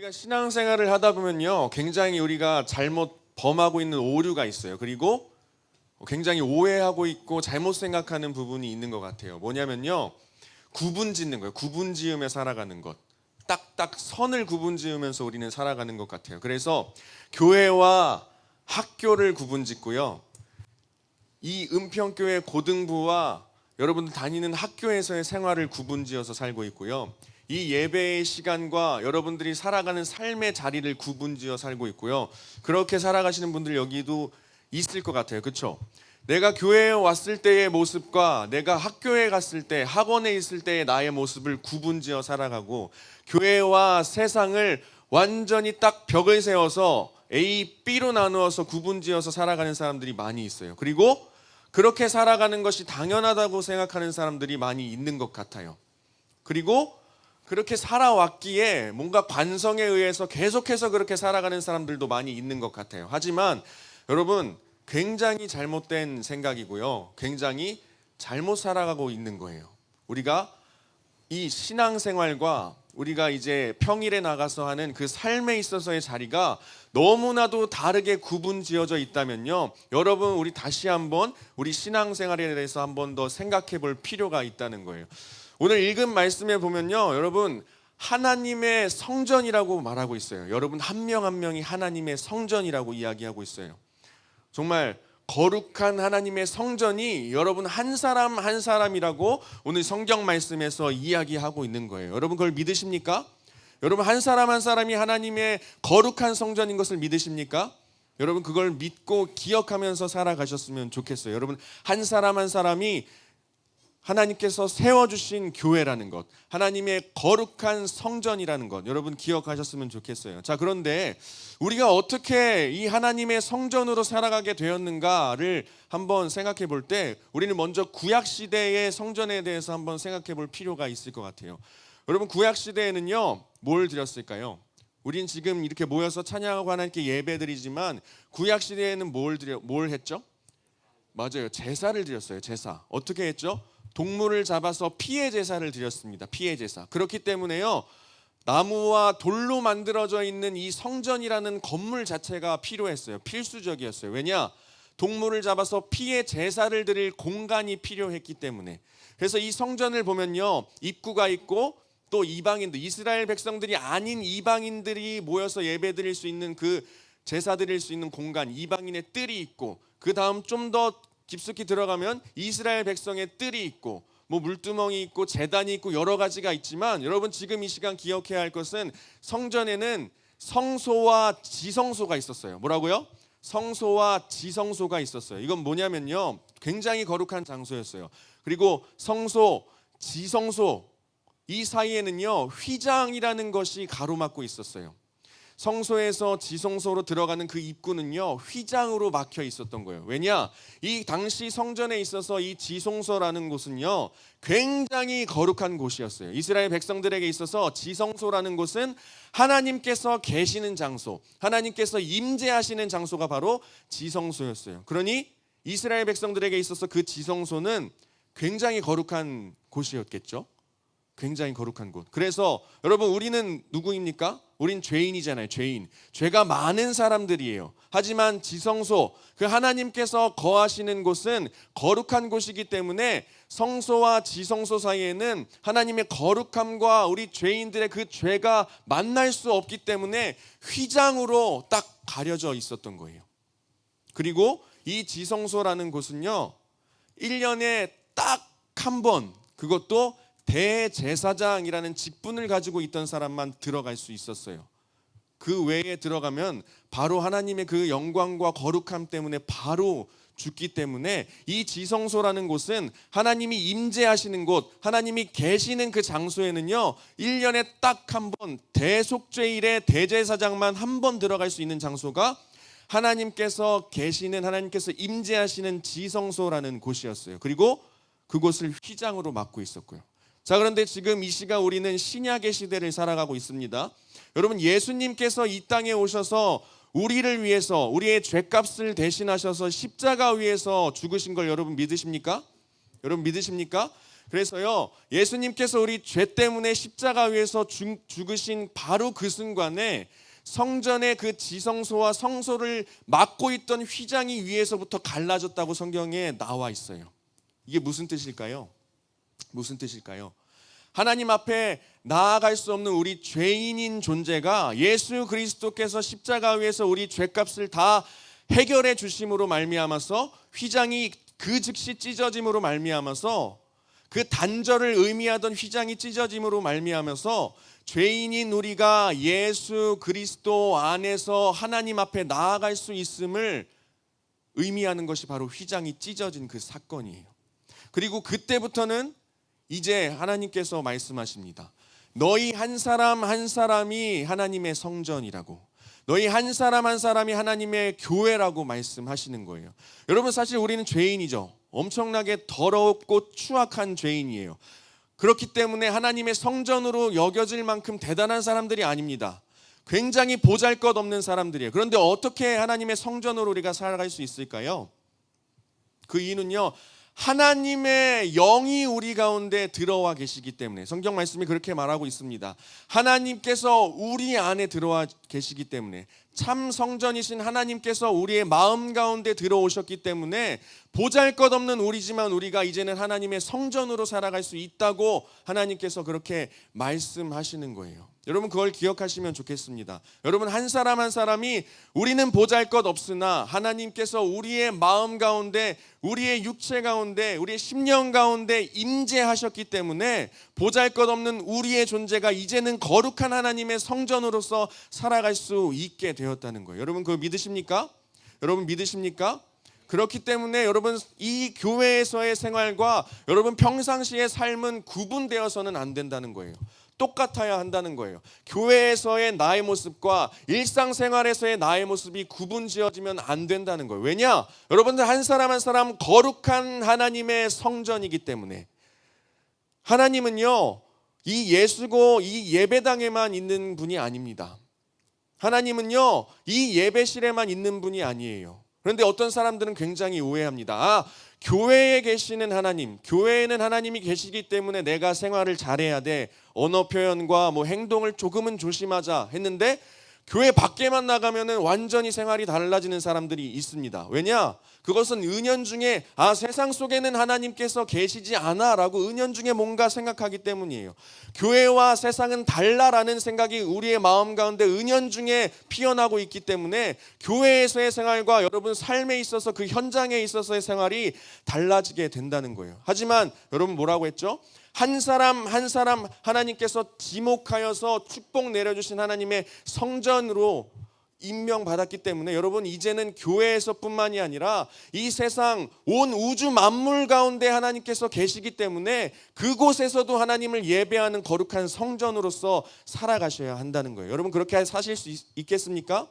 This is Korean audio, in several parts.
우리가 신앙생활을 하다 보면요, 굉장히 우리가 잘못 범하고 있는 오류가 있어요. 그리고 굉장히 오해하고 있고 잘못 생각하는 부분이 있는 것 같아요. 뭐냐면요, 구분 짓는 거예요. 구분 지으며 살아가는 것. 딱딱 선을 구분 지으면서 우리는 살아가는 것 같아요. 그래서 교회와 학교를 구분 짓고요, 이 은평교회 고등부와 여러분들 다니는 학교에서의 생활을 구분 지어서 살고 있고요, 이 예배의 시간과 여러분들이 살아가는 삶의 자리를 구분 지어 살고 있고요. 그렇게 살아가시는 분들 여기도 있을 것 같아요. 그렇죠? 내가 교회에 왔을 때의 모습과 내가 학교에 갔을 때, 학원에 있을 때의 나의 모습을 구분 지어 살아가고, 교회와 세상을 완전히 딱 벽을 세워서 A, B로 나누어서 구분 지어서 살아가는 사람들이 많이 있어요. 그리고 그렇게 살아가는 것이 당연하다고 생각하는 사람들이 많이 있는 것 같아요. 그리고 그렇게 살아왔기에 뭔가 관성에 의해서 계속해서 그렇게 살아가는 사람들도 많이 있는 것 같아요. 하지만 여러분, 굉장히 잘못된 생각이고요, 굉장히 잘못 살아가고 있는 거예요. 우리가 이 신앙생활과 우리가 이제 평일에 나가서 하는 그 삶에 있어서의 자리가 너무나도 다르게 구분 지어져 있다면요, 여러분, 우리 다시 한번 우리 신앙생활에 대해서 한번 더 생각해 볼 필요가 있다는 거예요. 오늘 읽은 말씀에 보면요, 여러분, 하나님의 성전이라고 말하고 있어요. 여러분 한 명 한 명이 하나님의 성전이라고 이야기하고 있어요. 정말 거룩한 하나님의 성전이 여러분 한 사람 한 사람이라고 오늘 성경 말씀에서 이야기하고 있는 거예요. 여러분 그걸 믿으십니까? 여러분 한 사람 한 사람이 하나님의 거룩한 성전인 것을 믿으십니까? 여러분 그걸 믿고 기억하면서 살아가셨으면 좋겠어요. 여러분 한 사람 한 사람이 하나님께서 세워주신 교회라는 것, 하나님의 거룩한 성전이라는 것, 여러분 기억하셨으면 좋겠어요. 자, 그런데 우리가 어떻게 이 하나님의 성전으로 살아가게 되었는가를 한번 생각해 볼 때, 우리는 먼저 구약시대의 성전에 대해서 한번 생각해 볼 필요가 있을 것 같아요. 여러분 구약시대에는요, 뭘 드렸을까요? 우린 지금 이렇게 모여서 찬양하고 하나님께 예배드리지만 구약시대에는 뭘 했죠? 맞아요, 제사를 드렸어요. 제사. 어떻게 했죠? 동물을 잡아서 피해 제사를 드렸습니다. 피해 제사. 그렇기 때문에요, 나무와 돌로 만들어져 있는 이 성전이라는 건물 자체가 필요했어요. 필수적이었어요. 왜냐? 동물을 잡아서 피해 제사를 드릴 공간이 필요했기 때문에. 그래서 이 성전을 보면요, 입구가 있고 또 이방인들, 이스라엘 백성들이 아닌 이방인들이 모여서 예배 드릴 수 있는 그 제사 드릴 수 있는 공간, 이방인의 뜰이 있고, 그 다음 좀 더 깊숙이 들어가면 이스라엘 백성의 뜰이 있고, 뭐 물두멍이 있고 제단이 있고 여러 가지가 있지만, 여러분 지금 이 시간 기억해야 할 것은 성전에는 성소와 지성소가 있었어요. 뭐라고요? 성소와 지성소가 있었어요. 이건 뭐냐면요, 굉장히 거룩한 장소였어요. 그리고 성소, 지성소 이 사이에는요, 휘장이라는 것이 가로막고 있었어요. 성소에서 지성소로 들어가는 그 입구는요, 휘장으로 막혀 있었던 거예요. 왜냐? 이 당시 성전에 있어서 이 지성소라는 곳은요, 굉장히 거룩한 곳이었어요. 이스라엘 백성들에게 있어서 지성소라는 곳은 하나님께서 계시는 장소, 하나님께서 임재하시는 장소가 바로 지성소였어요. 그러니 이스라엘 백성들에게 있어서 그 지성소는 굉장히 거룩한 곳이었겠죠. 굉장히 거룩한 곳. 그래서 여러분, 우리는 누구입니까? 우린 죄인이잖아요. 죄인. 죄가 많은 사람들이에요. 하지만 지성소, 그 하나님께서 거하시는 곳은 거룩한 곳이기 때문에 성소와 지성소 사이에는 하나님의 거룩함과 우리 죄인들의 그 죄가 만날 수 없기 때문에 휘장으로 딱 가려져 있었던 거예요. 그리고 이 지성소라는 곳은요, 1년에 딱 한 번, 그것도 대제사장이라는 직분을 가지고 있던 사람만 들어갈 수 있었어요. 그 외에 들어가면 바로 하나님의 그 영광과 거룩함 때문에 바로 죽기 때문에, 이 지성소라는 곳은 하나님이 임재하시는 곳, 하나님이 계시는 그 장소에는요, 1년에 딱 한 번, 대속죄일에 대제사장만 한 번 들어갈 수 있는 장소가 하나님께서 계시는, 하나님께서 임재하시는 지성소라는 곳이었어요. 그리고 그곳을 휘장으로 막고 있었고요. 자, 그런데 지금 이 시간 우리는 신약의 시대를 살아가고 있습니다. 여러분, 예수님께서 이 땅에 오셔서 우리를 위해서, 우리의 죄값을 대신하셔서 십자가 위에서 죽으신 걸 여러분 믿으십니까? 여러분 믿으십니까? 그래서요, 예수님께서 우리 죄 때문에 십자가 위에서 죽으신 바로 그 순간에 성전의 그 지성소와 성소를 막고 있던 휘장이 위에서부터 갈라졌다고 성경에 나와 있어요. 이게 무슨 뜻일까요? 무슨 뜻일까요? 하나님 앞에 나아갈 수 없는 우리 죄인인 존재가 예수 그리스도께서 십자가 위에서 우리 죄값을 다 해결해 주심으로 말미암아서 휘장이 그 즉시 찢어짐으로 말미암아서 그 단절을 의미하던 휘장이 찢어짐으로 말미암아서 죄인인 우리가 예수 그리스도 안에서 하나님 앞에 나아갈 수 있음을 의미하는 것이 바로 휘장이 찢어진 그 사건이에요. 그리고 그때부터는 이제 하나님께서 말씀하십니다. 너희 한 사람 한 사람이 하나님의 성전이라고, 너희 한 사람 한 사람이 하나님의 교회라고 말씀하시는 거예요. 여러분, 사실 우리는 죄인이죠. 엄청나게 더럽고 추악한 죄인이에요. 그렇기 때문에 하나님의 성전으로 여겨질 만큼 대단한 사람들이 아닙니다. 굉장히 보잘것없는 사람들이에요. 그런데 어떻게 하나님의 성전으로 우리가 살아갈 수 있을까요? 그 이유는요, 하나님의 영이 우리 가운데 들어와 계시기 때문에, 성경 말씀이 그렇게 말하고 있습니다. 하나님께서 우리 안에 들어와 계시기 때문에, 참 성전이신 하나님께서 우리의 마음 가운데 들어오셨기 때문에 보잘것없는 우리지만 우리가 이제는 하나님의 성전으로 살아갈 수 있다고 하나님께서 그렇게 말씀하시는 거예요. 여러분, 그걸 기억하시면 좋겠습니다. 여러분, 한 사람 한 사람이 우리는 보잘것없으나 하나님께서 우리의 마음 가운데, 우리의 육체 가운데, 우리의 심령 가운데 임재하셨기 때문에 보잘것없는 우리의 존재가 이제는 거룩한 하나님의 성전으로서 살아갈 수 있게 되었다는 거예요. 여러분, 그거 믿으십니까? 여러분, 믿으십니까? 그렇기 때문에 여러분, 이 교회에서의 생활과 여러분 평상시의 삶은 구분되어서는 안 된다는 거예요. 똑같아야 한다는 거예요. 교회에서의 나의 모습과 일상생활에서의 나의 모습이 구분지어지면 안 된다는 거예요. 왜냐? 여러분들 한 사람 한 사람 거룩한 하나님의 성전이기 때문에. 하나님은요, 이 예수고 이 예배당에만 있는 분이 아닙니다. 하나님은요, 이 예배실에만 있는 분이 아니에요. 그런데 어떤 사람들은 굉장히 오해합니다. 교회에 계시는 하나님, 교회에는 하나님이 계시기 때문에 내가 생활을 잘해야 돼, 언어 표현과 행동을 조금은 조심하자 했는데 교회 밖에만 나가면은 완전히 생활이 달라지는 사람들이 있습니다. 왜냐? 그것은 은연중에 세상 속에는 하나님께서 계시지 않아 라고 은연중에 뭔가 생각하기 때문이에요. 교회와 세상은 달라라는 생각이 우리의 마음 가운데 은연중에 피어나고 있기 때문에 교회에서의 생활과 여러분 삶에 있어서 그 현장에 있어서의 생활이 달라지게 된다는 거예요. 하지만 여러분, 뭐라고 했죠? 한 사람 한 사람 하나님께서 지목하여서 축복 내려주신 하나님의 성전으로 임명받았기 때문에 여러분, 이제는 교회에서뿐만이 아니라 이 세상 온 우주 만물 가운데 하나님께서 계시기 때문에 그곳에서도 하나님을 예배하는 거룩한 성전으로서 살아가셔야 한다는 거예요. 여러분, 그렇게 사실 수 있겠습니까?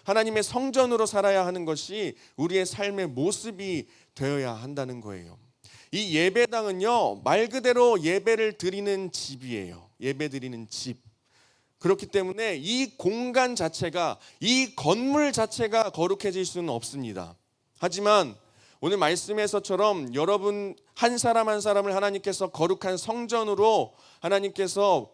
하나님의 성전으로 살아야 하는 것이 우리의 삶의 모습이 되어야 한다는 거예요. 이 예배당은요, 말 그대로 예배를 드리는 집이에요. 예배 드리는 집. 그렇기 때문에 이 공간 자체가, 이 건물 자체가 거룩해질 수는 없습니다. 하지만 오늘 말씀에서처럼 여러분 한 사람 한 사람을 하나님께서 거룩한 성전으로 하나님께서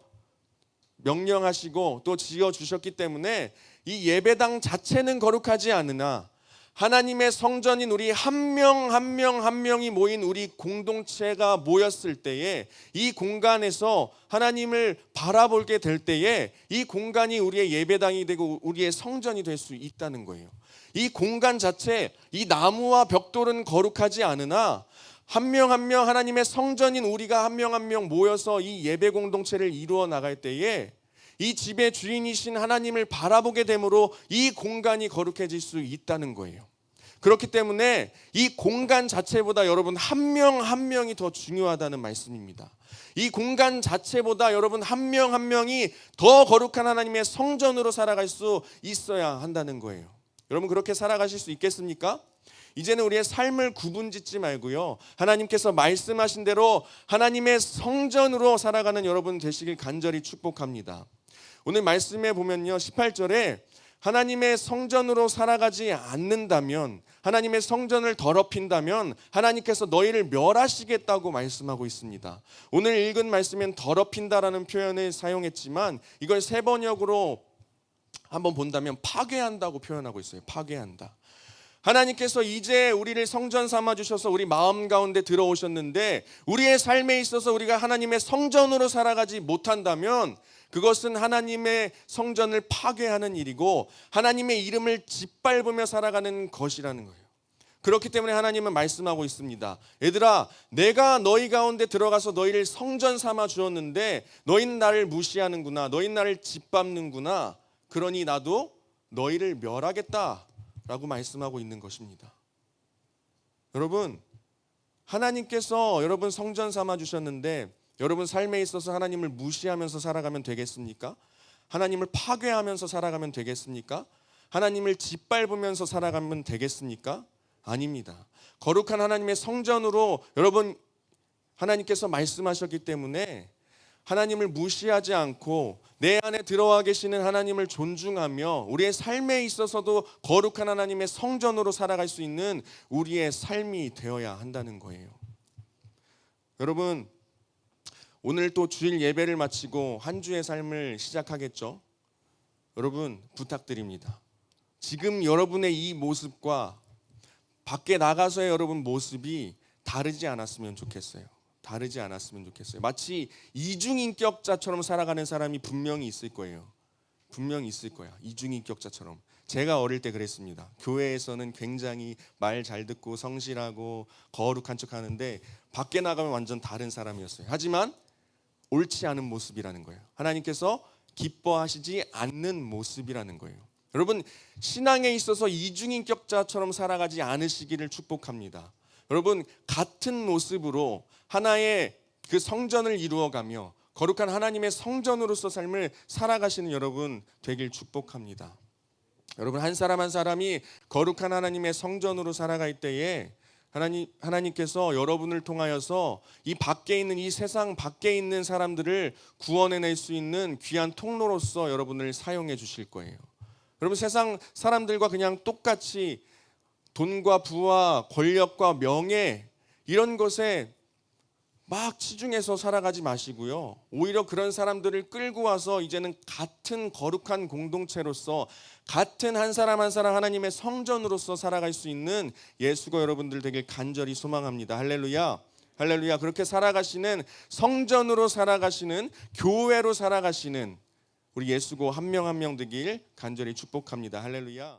명령하시고 또 지어주셨기 때문에 이 예배당 자체는 거룩하지 않으나 하나님의 성전인 우리 한 명 한 명 한 명이 모인 우리 공동체가 모였을 때에 이 공간에서 하나님을 바라보게 될 때에 이 공간이 우리의 예배당이 되고 우리의 성전이 될 수 있다는 거예요. 이 공간 자체, 이 나무와 벽돌은 거룩하지 않으나 한 명 한 명 하나님의 성전인 우리가 한 명 한 명 모여서 이 예배 공동체를 이루어 나갈 때에 이 집의 주인이신 하나님을 바라보게 되므로 이 공간이 거룩해질 수 있다는 거예요. 그렇기 때문에 이 공간 자체보다 여러분 한 명 한 명이 더 중요하다는 말씀입니다. 이 공간 자체보다 여러분 한 명 한 명이 더 거룩한 하나님의 성전으로 살아갈 수 있어야 한다는 거예요. 여러분, 그렇게 살아가실 수 있겠습니까? 이제는 우리의 삶을 구분짓지 말고요, 하나님께서 말씀하신 대로 하나님의 성전으로 살아가는 여러분 되시길 간절히 축복합니다. 오늘 말씀에 보면요, 18절에 하나님의 성전으로 살아가지 않는다면, 하나님의 성전을 더럽힌다면 하나님께서 너희를 멸하시겠다고 말씀하고 있습니다. 오늘 읽은 말씀엔 더럽힌다라는 표현을 사용했지만 이걸 세번역으로 한번 본다면 파괴한다고 표현하고 있어요. 파괴한다. 하나님께서 이제 우리를 성전 삼아 주셔서 우리 마음 가운데 들어오셨는데 우리의 삶에 있어서 우리가 하나님의 성전으로 살아가지 못한다면 그것은 하나님의 성전을 파괴하는 일이고 하나님의 이름을 짓밟으며 살아가는 것이라는 거예요. 그렇기 때문에 하나님은 말씀하고 있습니다. 얘들아, 내가 너희 가운데 들어가서 너희를 성전 삼아 주었는데 너희는 나를 무시하는구나. 너희는 나를 짓밟는구나. 그러니 나도 너희를 멸하겠다라고 말씀하고 있는 것입니다. 여러분, 하나님께서 여러분 성전 삼아 주셨는데 여러분 삶에 있어서 하나님을 무시하면서 살아가면 되겠습니까? 하나님을 파괴하면서 살아가면 되겠습니까? 하나님을 짓밟으면서 살아가면 되겠습니까? 아닙니다. 거룩한 하나님의 성전으로 여러분 하나님께서 말씀하셨기 때문에 하나님을 무시하지 않고 내 안에 들어와 계시는 하나님을 존중하며 우리의 삶에 있어서도 거룩한 하나님의 성전으로 살아갈 수 있는 우리의 삶이 되어야 한다는 거예요. 여러분, 오늘 또 주일 예배를 마치고 한 주의 삶을 시작하겠죠. 여러분 부탁드립니다. 지금 여러분의 이 모습과 밖에 나가서의 여러분 모습이 다르지 않았으면 좋겠어요. 다르지 않았으면 좋겠어요. 마치 이중인격자처럼 살아가는 사람이 분명히 있을 거예요. 분명히 있을 거야. 이중인격자처럼. 제가 어릴 때 그랬습니다. 교회에서는 굉장히 말 잘 듣고 성실하고 거룩한 척 하는데 밖에 나가면 완전 다른 사람이었어요. 하지만 옳지 않은 모습이라는 거예요. 하나님께서 기뻐하시지 않는 모습이라는 거예요. 여러분, 신앙에 있어서 이중인격자처럼 살아가지 않으시기를 축복합니다. 여러분, 같은 모습으로 하나의 그 성전을 이루어가며 거룩한 하나님의 성전으로서 삶을 살아가시는 여러분 되길 축복합니다. 여러분, 한 사람 한 사람이 거룩한 하나님의 성전으로 살아갈 때에 하나님께서 여러분을 통하여서 이 밖에 있는 이 세상 밖에 있는 사람들을 구원해낼 수 있는 귀한 통로로서 여러분을 사용해 주실 거예요. 여러분, 세상 사람들과 그냥 똑같이 돈과 부와 권력과 명예 이런 것에 막 치중해서 살아가지 마시고요. 오히려 그런 사람들을 끌고 와서 이제는 같은 거룩한 공동체로서 같은 한 사람 한 사람 하나님의 성전으로서 살아갈 수 있는 예수가 여러분들 되길 간절히 소망합니다. 할렐루야. 할렐루야. 그렇게 살아가시는 성전으로 살아가시는 교회로 살아가시는 우리 예수고 한 명 한 명 되길 간절히 축복합니다. 할렐루야.